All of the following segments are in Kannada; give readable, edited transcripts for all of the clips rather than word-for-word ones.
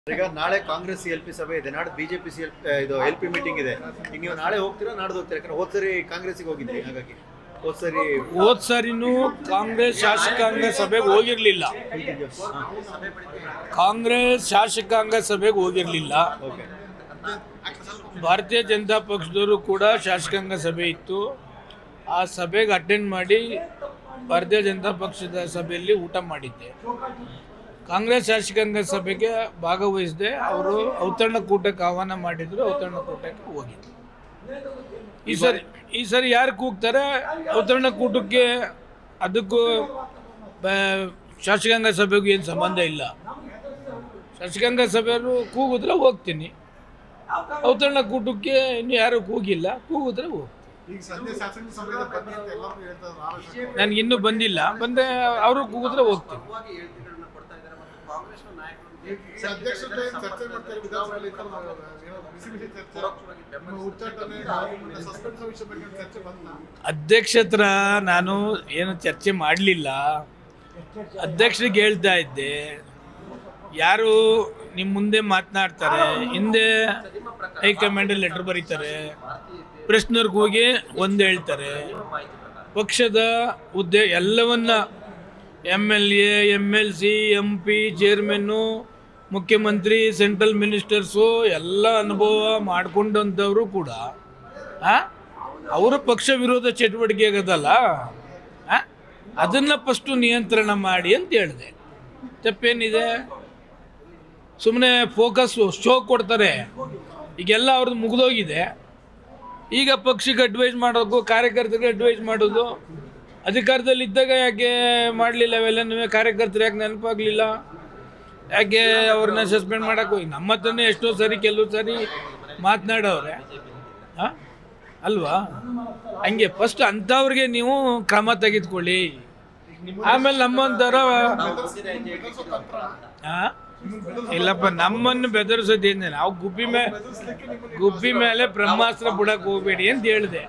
ಈಗ ನಾಳೆ ಕಾಂಗ್ರೆಸ್ ಎಲ್ಪಿ ಸಭೆ ಇದೆ, ನಾಳೆ ಬಿಜೆಪಿ ಇದು ಎಲ್ಪಿ ಮೀಟಿಂಗ್ ಇದೆ. ಈಗ ನೀವು ನಾಳೆ ಹೋಗ್ತೀರಾ ನಾಡ್ದು ಹೋಗ್ತೀರಾ? ಯಾಕಂದ್ರೆ ಹೋದ್ ಸರಿ ಕಾಂಗ್ರೆಸ್ಗೆ ಹೋಗಿದ್ರಿ, ಹಾಗಾಗಿ ಹೋದ್ ಸರಿನೂ ಕಾಂಗ್ರೆಸ್ ಶಾಸಕಾಂಗ ಸಭೆಗೆ ಹೋಗಿರ್ಲಿಲ್ಲ. ಕಾಂಗ್ರೆಸ್ ಶಾಸಕಾಂಗ ಸಭೆಗೆ ಹೋಗಿರ್ಲಿಲ್ಲ. ಭಾರತೀಯ ಜನತಾ ಪಕ್ಷದವರು ಕೂಡ ಶಾಸಕಾಂಗ ಸಭೆ ಇತ್ತು. ಆ ಸಭೆಗೆ ಅಟೆಂಡ್ ಮಾಡಿ ಭಾರತೀಯ ಜನತಾ ಪಕ್ಷದ ಸಭೆಯಲ್ಲಿ ಊಟ ಮಾಡಿದ್ದೆ. ಕಾಂಗ್ರೆಸ್ ಶಾಸಕಾಂಗ ಸಭೆಗೆ ಭಾಗವಹಿಸದೆ ಅವರು ಔತಣಕೂಟಕ್ಕೆ ಆಹ್ವಾನ ಮಾಡಿದ್ರು, ಔತಣಕೂಟಕ್ಕೆ ಹೋಗಿದ್ರು. ಈ ಸರಿ ಯಾರು ಕೂಗ್ತಾರೆ ಔತಣಕೂಟಕ್ಕೆ, ಅದಕ್ಕೂ ಶಾಸಕಾಂಗ ಸಭೆಗೂ ಏನು ಸಂಬಂಧ ಇಲ್ಲ. ಶಾಸಕಾಂಗ ಸಭೆಯವರು ಕೂಗಿದ್ರೆ ಹೋಗ್ತೀನಿ, ಔತಣಕೂಟಕ್ಕೆ ಇನ್ನು ಯಾರು ಕೂಗಿಲ್ಲ, ಕೂಗಿದ್ರೆ ಹೋಗ್ತೀನಿ. ನನಗಿನ್ನೂ ಬಂದಿಲ್ಲ, ಬಂದೆ ಅವರು ಕೂಗಿದ್ರೆ ಹೋಗ್ತೀನಿ. ಅಧ್ಯಕ್ಷತ್ರ ನಾನು ಏನು ಚರ್ಚೆ ಮಾಡಲಿಲ್ಲ. ಅಧ್ಯಕ್ಷರಿಗೆ ಹೇಳ್ತಾ ಇದ್ದೆ, ಯಾರು ನಿಮ್ಮ ಮುಂದೆ ಮಾತನಾಡ್ತಾರೆ, ಹಿಂದೆ ಹೈಕಮಾಂಡ್ ಲೆಟರ್ ಬರೀತಾರೆ, ಪ್ರಶ್ನವ್ರಿಗೆ ಹೋಗಿ ಒಂದು ಹೇಳ್ತಾರೆ. ಪಕ್ಷದ ಹುದ್ದೆ ಎಲ್ಲವನ್ನ MLA, MLC, MP, ಚೇರ್ಮನ್ನು, ಮುಖ್ಯಮಂತ್ರಿ, ಸೆಂಟ್ರಲ್ ಮಿನಿಸ್ಟರ್ಸು ಎಲ್ಲ ಅನುಭವ ಮಾಡಿಕೊಂಡಂಥವರು ಕೂಡ ಅವರ ಪಕ್ಷ ವಿರೋಧ ಚಟುವಟಿಕೆ ಆಗೋದಲ್ಲ, ಅದನ್ನು ಫಸ್ಟು ನಿಯಂತ್ರಣ ಮಾಡಿ ಅಂತ ಹೇಳಿದೆ. ತಪ್ಪೇನಿದೆ? ಸುಮ್ಮನೆ ಫೋಕಸ್ ಶೋ ಕೊಡ್ತಾರೆ. ಈಗೆಲ್ಲ ಅವ್ರದ್ದು ಮುಗಿದೋಗಿದೆ. ಈಗ ಪಕ್ಷಕ್ಕೆ ಅಡ್ವೈಸ್ ಮಾಡೋದು, ಕಾರ್ಯಕರ್ತರಿಗೆ ಅಡ್ವೈಸ್ ಮಾಡೋದು. ಅಧಿಕಾರದಲ್ಲಿ ಇದ್ದಾಗ ಯಾಕೆ ಮಾಡಲಿಲ್ಲ ಅವೆಲ್ಲನೂ? ಕಾರ್ಯಕರ್ತರು ಯಾಕೆ ನೆನಪಾಗಲಿಲ್ಲ? ಯಾಕೆ ಅವ್ರನ್ನ ಸಸ್ಪೆಂಡ್ ಮಾಡೋಕ್ಕೆ ಹೋಗಿ? ನಮ್ಮ ಹತ್ರನೇ ಎಷ್ಟೋ ಸರಿ ಕೆಲವು ಸರಿ ಮಾತನಾಡೋರೆ ಅಲ್ವಾ? ಹಂಗೆ ಫಸ್ಟ್ ಅಂಥವ್ರಿಗೆ ನೀವು ಕ್ರಮ ತೆಗೆದುಕೊಳ್ಳಿ. ಆಮೇಲೆ ನಮ್ಮಂಥರ ಇಲ್ಲಪ್ಪ, ನಮ್ಮನ್ನು ಬೆದರಿಸೋದೇನೆ. ನಾವು ಗುಬ್ಬಿ ಮೇಲೆ ಬ್ರಹ್ಮಾಸ್ತ್ರ ಬಿಡಕ್ಕೆ ಹೋಗಬೇಡಿ ಅಂತ ಹೇಳಿದೆ.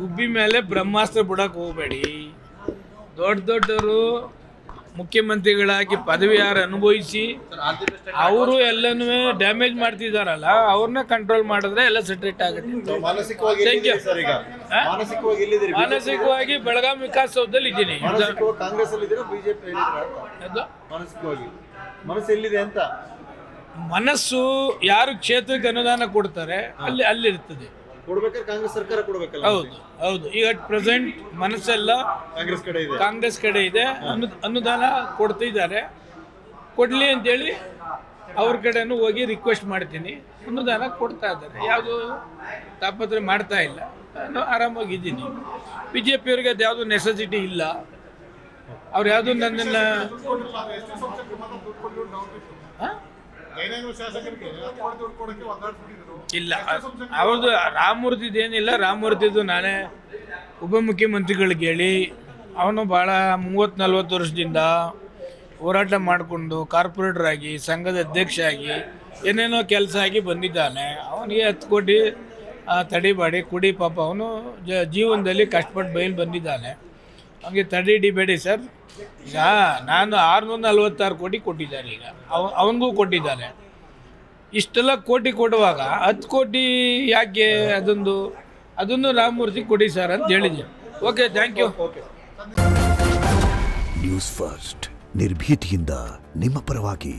ಗುಬ್ಬಿ ಮೇಲೆ ಬ್ರಹ್ಮಾಸ್ತ್ರ ಬಿಡಕ್ಕೆ ಹೋಗಬೇಡಿ. ದೊಡ್ಡವರು ಮುಖ್ಯಮಂತ್ರಿಗಳಾಗಿ ಪದವಿ ಯಾರು ಅನುಭವಿಸಿ ಅವರು ಎಲ್ಲನೂ ಡ್ಯಾಮೇಜ್ ಮಾಡ್ತಿದ್ದಾರಲ್ಲ, ಅವ್ರನ್ನ ಕಂಟ್ರೋಲ್ ಮಾಡಿದ್ರೆ ಎಲ್ಲ ಸೆಟ್ರೇಟ್ ಆಗುತ್ತೆ. ಮಾನಸಿಕವಾಗಿ ಬೆಳಗಾವಿ ವಿಕಾಸಸೌಧದಲ್ಲಿ ಇದ್ದೀನಿ. ಮನಸ್ಸು ಯಾರು ಕ್ಷೇತ್ರಕ್ಕೆ ಅನುದಾನ ಕೊಡ್ತಾರೆ ಅಲ್ಲಿರ್ತದೆ. ಕಾಂಗ್ರೆಸ್ ಸರ್ಕಾರ ಕೊಡಬೇಕಲ್ಲ? ಹೌದು. ಈಗ ಪ್ರೆಸೆಂಟ್ ಮನಸ್ಸೆಲ್ಲ ಕಾಂಗ್ರೆಸ್ ಕಡೆ ಇದೆ. ಅನುದಾನ ಕೊಡ್ತಿದ್ದಾರೆ, ಕೊಡ್ಲಿ ಅಂತೇಳಿ ಅವ್ರ ಕಡೆನೂ ಹೋಗಿ ರಿಕ್ವೆಸ್ಟ್ ಮಾಡ್ತೀನಿ. ಅನುದಾನ ಕೊಡ್ತಾ ಇದ್ದಾರೆ, ಯಾವುದು ತಾಪತ್ರೆ ಮಾಡ್ತಾ ಇಲ್ಲ. ನಾನು ಆರಾಮಾಗಿದ್ದೀನಿ. BJP-ಅವ್ರಿಗೆ ಅದು ಯಾವುದು ನೆಸೆಸಿಟಿ ಇಲ್ಲ. ಅವ್ರು ಯಾವುದು ನನ್ನನ್ನು ಇಲ್ಲ, ಅವ್ರದ್ದು ರಾಮಮೂರ್ತಿದು ಏನಿಲ್ಲ. ರಾಮಮೂರ್ತಿದು ನಾನೇ ಉಪಮುಖ್ಯಮಂತ್ರಿಗಳಿಗೆ ಹೇಳಿ, ಅವನು ಭಾಳ 30-40 ವರ್ಷದಿಂದ ಹೋರಾಟ ಮಾಡಿಕೊಂಡು ಕಾರ್ಪೊರೇಟರ್ ಆಗಿ, ಸಂಘದ ಅಧ್ಯಕ್ಷ ಆಗಿ, ಏನೇನೋ ಕೆಲಸ ಆಗಿ ಬಂದಿದ್ದಾನೆ. ಅವನಿಗೆ 10 ಕೋಟಿ ತಡಿಬೇಡಿ, ಕುಡಿ. ಪಾಪ ಅವನು ಜೀವನದಲ್ಲಿ ಕಷ್ಟಪಟ್ಟು ಬಯಲು ಬಂದಿದ್ದಾನೆ. ಅವನಿಗೆ ತಡಿಬೇಡಿ ಸರ್. ಈಗ ನಾನು 646 ಕೋಟಿ ಕೊಟ್ಟಿದ್ದಾರೆ. ಈಗ ಅವನಿಗೂ ಕೊಟ್ಟಿದ್ದಾರೆ. ಇಷ್ಟೆಲ್ಲ ಕೋಟಿ ಕೊಡುವಾಗ 10 ಕೋಟಿ ಯಾಕೆ? ಅದನ್ನು ರಾಮಮೂರ್ತಿ ಕೊಡಿ ಸರ್ ಅಂತ ಹೇಳಿದೆ. Okay, thank you. News first, ನಿರ್ಭೀತಿಯಿಂದ ನಿಮ್ಮ ಪರವಾಗಿ.